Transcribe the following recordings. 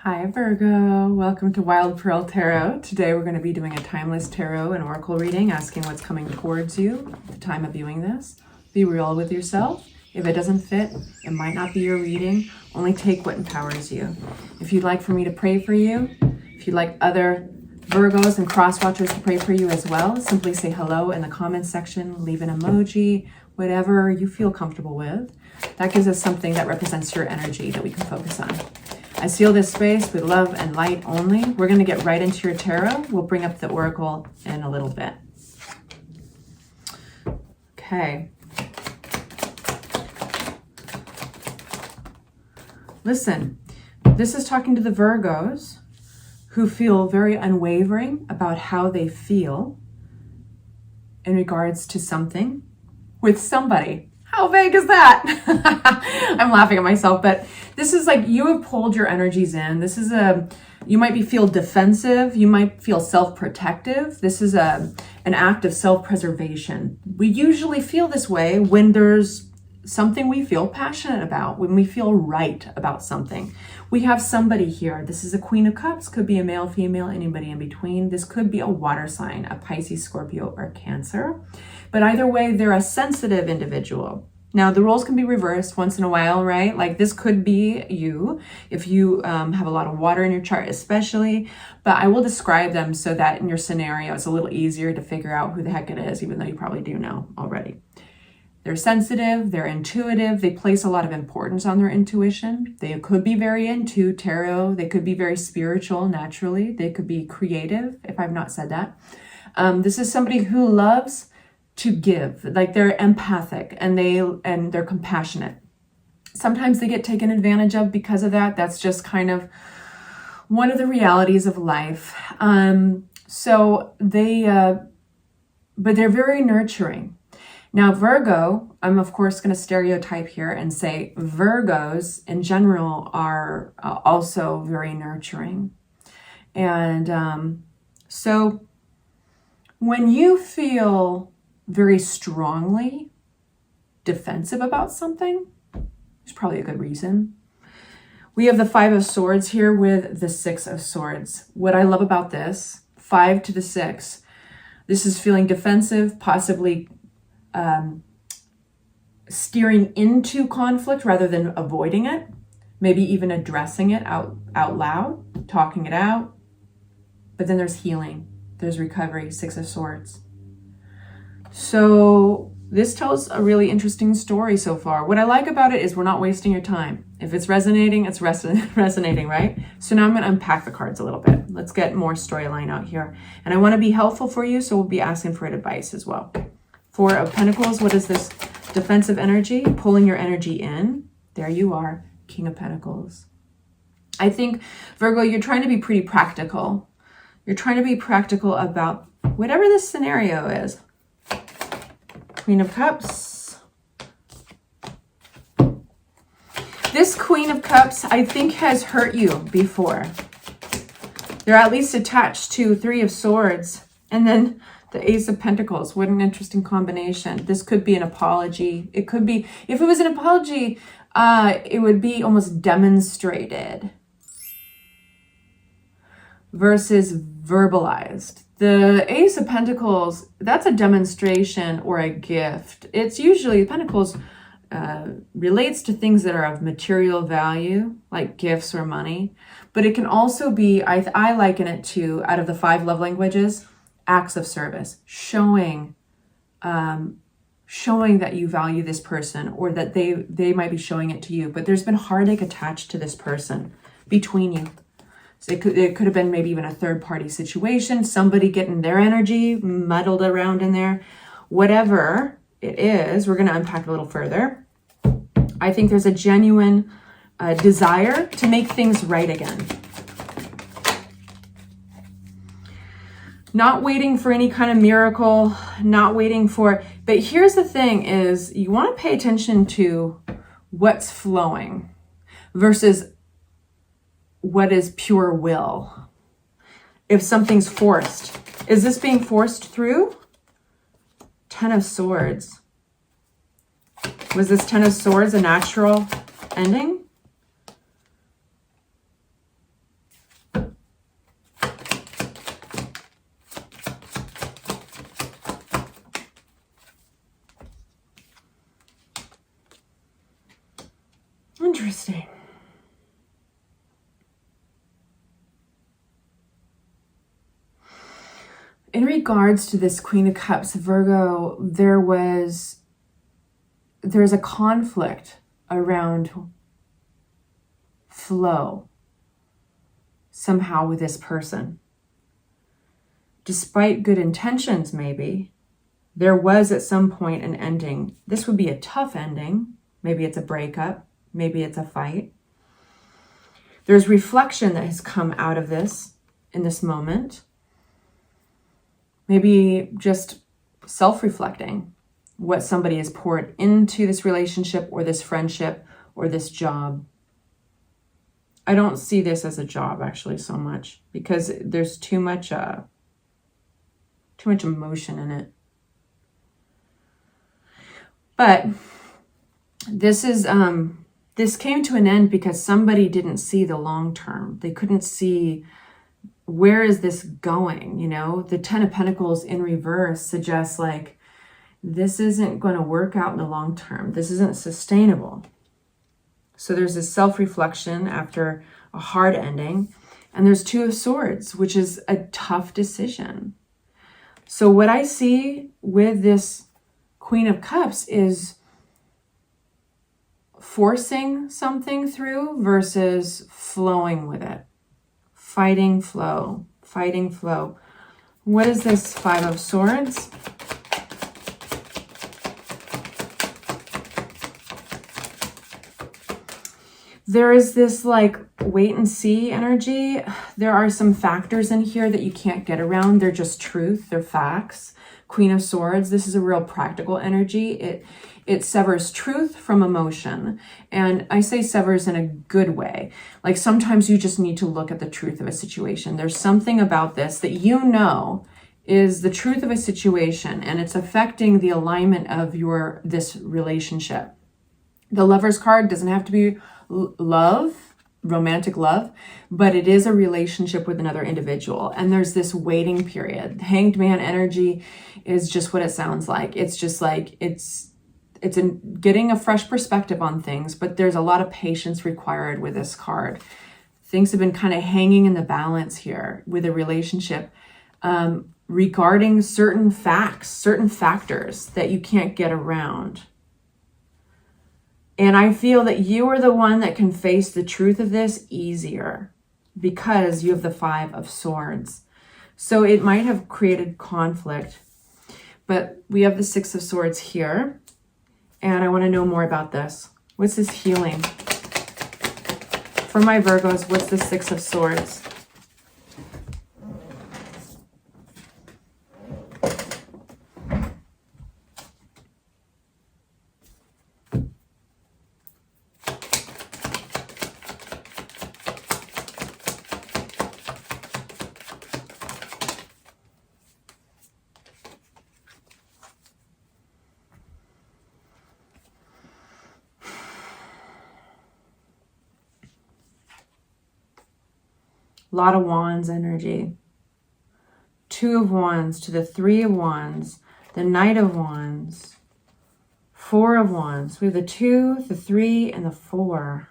Hi Virgo, welcome to Wild Pearl Tarot. Today we're going to be doing a timeless tarot and oracle reading, asking what's coming towards you at the time of viewing this. Be real with yourself. If it doesn't fit, it might not be your reading. Only take what empowers you. If you'd like for me to pray for you, if you'd like other Virgos and cross watchers to pray for you as well, simply say hello in the comments section, leave an emoji, whatever you feel comfortable with. That gives us something that represents your energy that we can focus on. I seal this space with love and light only. We're going to get right into your tarot. We'll bring up the oracle in a little bit. Okay. Listen, this is talking to the Virgos who feel very unwavering about how they feel in regards to something with somebody. How vague is that? I'm laughing at myself, but this is like you have pulled your energies in. This is you might feel defensive. You might feel self-protective. This is an act of self-preservation. We usually feel this way when there's something we feel passionate about, when we feel right about something. We have somebody here. This is a Queen of Cups, could be a male, female, anybody in between. This could be a water sign, a Pisces, Scorpio, or Cancer. But either way, they're a sensitive individual. Now, the roles can be reversed once in a while, right? Like this could be you, if you have a lot of water in your chart especially. But I will describe them so that in your scenario, it's a little easier to figure out who the heck it is, even though you probably do know already. They're sensitive, they're intuitive, they place a lot of importance on their intuition. They could be very into tarot, they could be very spiritual naturally, they could be creative, if I've not said that. This is somebody who loves to give, like they're empathic and they're compassionate. Sometimes they get taken advantage of because of that. That's just kind of one of the realities of life. But they're very nurturing. Now, Virgo, I'm of course going to stereotype here and say Virgos in general are also very nurturing. And so when you feel very strongly defensive about something, there's probably a good reason. We have the Five of Swords here with the Six of Swords. What I love about this, 5 to the 6, this is feeling defensive, possibly steering into conflict rather than avoiding it, maybe even addressing it out loud, talking it out. But then there's healing, there's recovery, 6 of Swords. So this tells a really interesting story so far. What I like about it is we're not wasting your time. If it's resonating, it's resonating, right? So now I'm going to unpack the cards a little bit. Let's get more storyline out here. And I want to be helpful for you, so we'll be asking for advice as well. 4 of Pentacles, what is this? Defensive energy, pulling your energy in. There you are, King of Pentacles. I think, Virgo, you're trying to be pretty practical. You're trying to be practical about whatever this scenario is. Queen of Cups. This Queen of Cups, I think, has hurt you before. They're at least attached to 3 of Swords. And then the Ace of Pentacles. What an interesting combination. This could be an apology. It could be, if it was an apology, it would be almost demonstrated versus verbalized. The Ace of Pentacles, that's a demonstration or a gift. It's usually, Pentacles relates to things that are of material value, like gifts or money. But it can also be, I liken it to, out of the 5 love languages, acts of service, showing that you value this person, or that they might be showing it to you. But there's been heartache attached to this person between you. So it could have been maybe even a third-party situation, somebody getting their energy muddled around in there. Whatever it is, we're going to unpack a little further. I think there's a genuine desire to make things right again. Not waiting for any kind of miracle, not waiting for, but here's the thing is you want to pay attention to what's flowing versus what is pure will. If something's forced, is this being forced through? 10 of Swords. Was this 10 of Swords a natural ending? Interesting. In regards to this Queen of Cups, Virgo, there's a conflict around flow somehow with this person. Despite good intentions, maybe, there was at some point an ending. This would be a tough ending. Maybe it's a breakup. Maybe it's a fight. There's reflection that has come out of this in this moment. Maybe just self-reflecting what somebody has poured into this relationship or this friendship or this job. I don't see this as a job actually so much because there's too much emotion in it. But this came to an end because somebody didn't see the long term. They couldn't see, where is this going? You know, the 10 of Pentacles in reverse suggests like, this isn't going to work out in the long term. This isn't sustainable. So there's this self-reflection after a hard ending. And there's 2 of Swords, which is a tough decision. So what I see with this Queen of Cups is forcing something through versus flowing with it. Fighting flow. Fighting flow. What is this 5 of Swords? There is this like wait and see energy. There are some factors in here that you can't get around. They're just truth. They're facts. Queen of Swords. This is a real practical energy. It severs truth from emotion. And I say severs in a good way. Like sometimes you just need to look at the truth of a situation. There's something about this that you know is the truth of a situation and it's affecting the alignment of this relationship. The Lover's card doesn't have to be love, romantic love, but it is a relationship with another individual. And there's this waiting period. The Hanged Man energy is just what it sounds like. It's just like, it's getting a fresh perspective on things, but there's a lot of patience required with this card. Things have been kind of hanging in the balance here with a relationship regarding certain facts, certain factors that you can't get around. And I feel that you are the one that can face the truth of this easier because you have the 5 of Swords. So it might have created conflict, but we have the 6 of Swords here. And I want to know more about this. What's this healing? For my Virgos, what's the 6 of Swords? A lot of Wands energy. 2 of Wands to the 3 of Wands, the Knight of Wands, 4 of Wands. We have the 2, the 3, and the 4.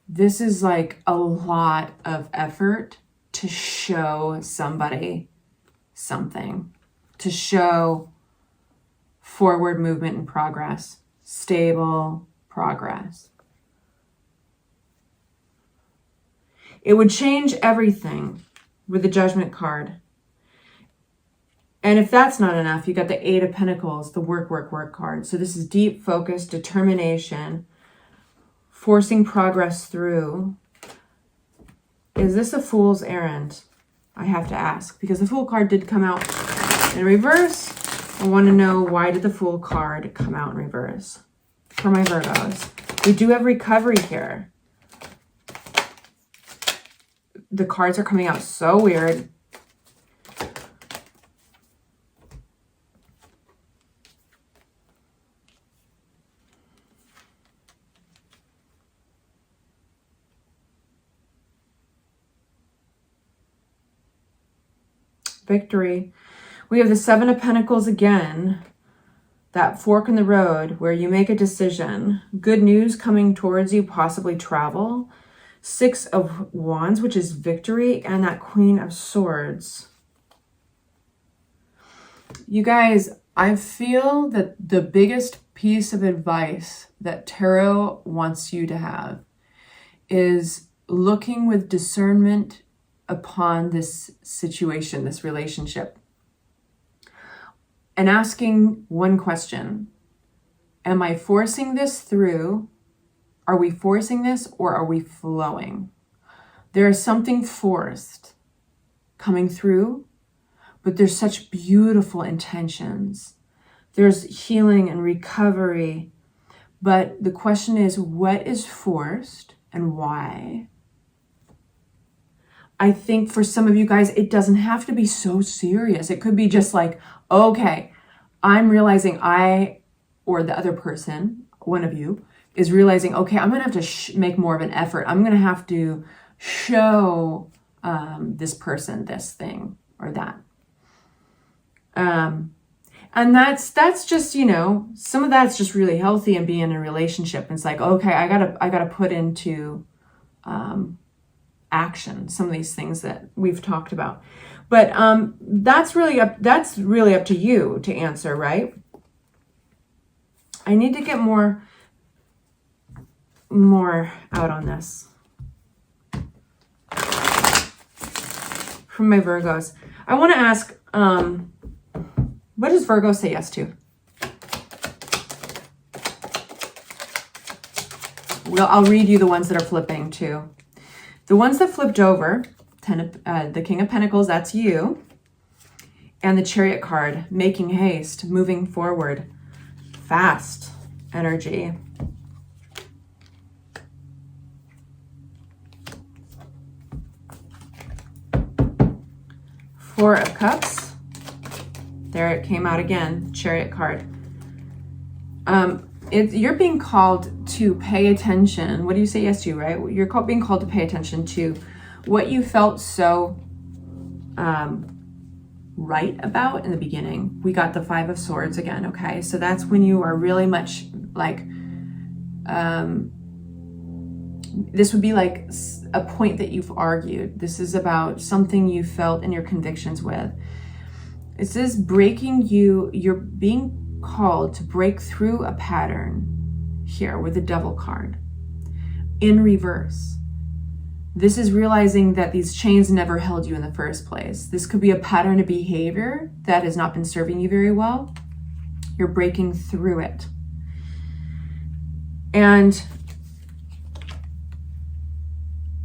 This is like a lot of effort to show somebody something, to show forward movement and progress, stable progress. It would change everything with the Judgment card. And if that's not enough, you got the 8 of Pentacles, the work card. So this is deep focus, determination, forcing progress through. Is this a fool's errand? I have to ask, because the Fool card did come out in reverse. I want to know, why did the Fool card come out in reverse? For my Virgos, we do have recovery here. The cards are coming out so weird. Victory. We have the 7 of Pentacles again. that fork in the road where you make a decision. Good news coming towards you, possibly travel. 6 of Wands, which is victory, and that Queen of Swords. You guys, I feel that the biggest piece of advice that Tarot wants you to have is looking with discernment upon this situation, this relationship, and asking one question. Am I forcing this through? Are we forcing this, or are we flowing? There is something forced coming through, but there's such beautiful intentions. There's healing and recovery. But the question is, what is forced and why? I think for some of you guys, it doesn't have to be so serious. It could be just like, okay, I'm realizing or the other person, one of you, is realizing, okay, I'm going to have to make more of an effort. I'm going to have to show this person this thing or that. And that's just, you know, some of that's just really healthy and being in a relationship. It's like, okay, I gotta put into action some of these things that we've talked about. But that's really up to you to answer, right? I need to get more out on this from my Virgos. I want to ask, what does Virgo say yes to? Well, I'll read you the ones that are flipping too. The ones that flipped over, the King of Pentacles, that's you. And the Chariot card, making haste, moving forward, fast energy. Four of Cups. There it came out again, Chariot card. You're being called to pay attention. What do you say yes to, right? You're being called to pay attention to what you felt so right about in the beginning. We got the 5 of Swords again, okay? So that's when you are really much like, this would be like a point that you've argued. This is about something you felt in your convictions with. It says you're being called to break through a pattern here with the Devil card in reverse. This is realizing that these chains never held you in the first place. This could be a pattern of behavior that has not been serving you very well. You're breaking through it. And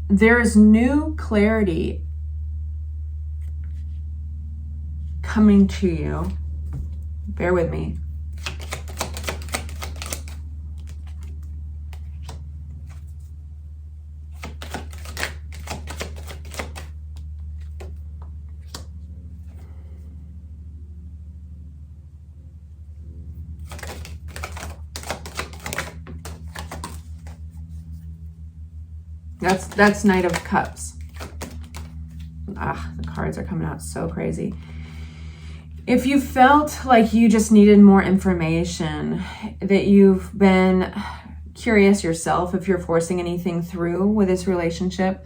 there's new clarity coming to you. Bear with me. That's Knight of Cups. The cards are coming out so crazy. If you felt like you just needed more information, that you've been curious yourself, if you're forcing anything through with this relationship,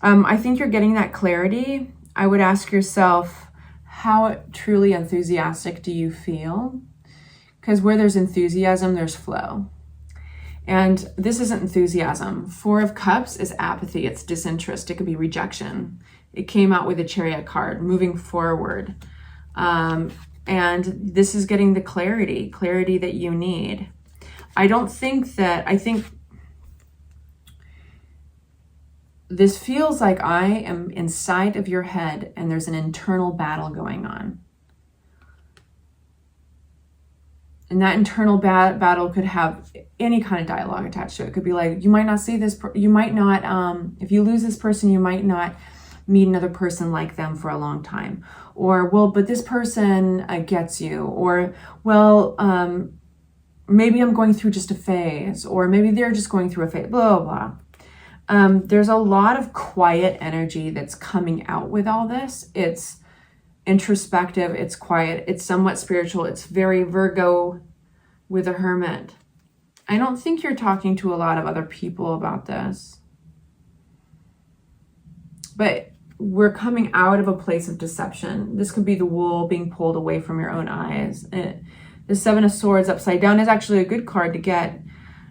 I think you're getting that clarity. I would ask yourself, how truly enthusiastic do you feel? Because where there's enthusiasm, there's flow. And this isn't enthusiasm. 4 of Cups is apathy. It's disinterest. It could be rejection. It came out with a Chariot card, moving forward. And this is getting the clarity that you need. I think this feels like I am inside of your head and there's an internal battle going on. And that internal battle could have any kind of dialogue attached to it. It could be like, you might not see this, you might not, if you lose this person, you might not meet another person like them for a long time. Or, well, but this person gets you. Or, well, maybe I'm going through just a phase. Or maybe they're just going through a phase, blah, blah, blah. There's a lot of quiet energy that's coming out with all this. introspective, it's quiet, it's somewhat spiritual, it's very Virgo with a Hermit. I don't think you're talking to a lot of other people about this. But we're coming out of a place of deception. This could be the wool being pulled away from your own eyes. The Seven of Swords upside down is actually a good card to get.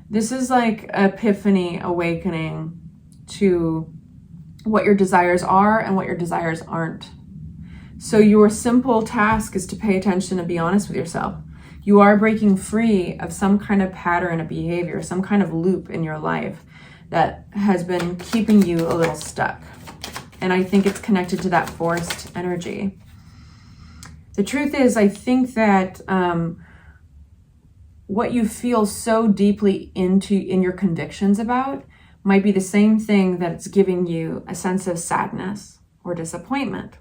This is like epiphany, awakening to what your desires are and what your desires aren't. So your simple task is to pay attention and be honest with yourself. You are breaking free of some kind of pattern of behavior, some kind of loop in your life that has been keeping you a little stuck. And I think it's connected to that forced energy. The truth is, I think that what you feel so deeply in your convictions about might be the same thing that's giving you a sense of sadness or disappointment.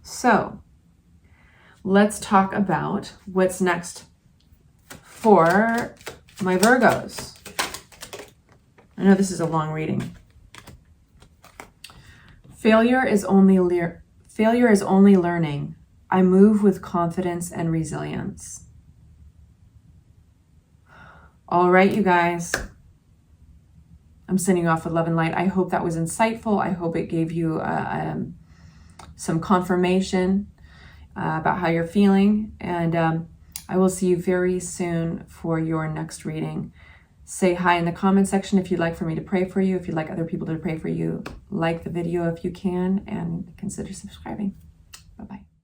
So let's talk about what's next for my Virgos. I know this is a long reading. Failure is only learning. I move with confidence and resilience. All right, you guys. I'm sending you off with love and light. I hope that was insightful. I hope it gave you some confirmation about how you're feeling. And I will see you very soon for your next reading. Say hi in the comment section if you'd like for me to pray for you. If you'd like other people to pray for you, like the video if you can, and consider subscribing. Bye-bye.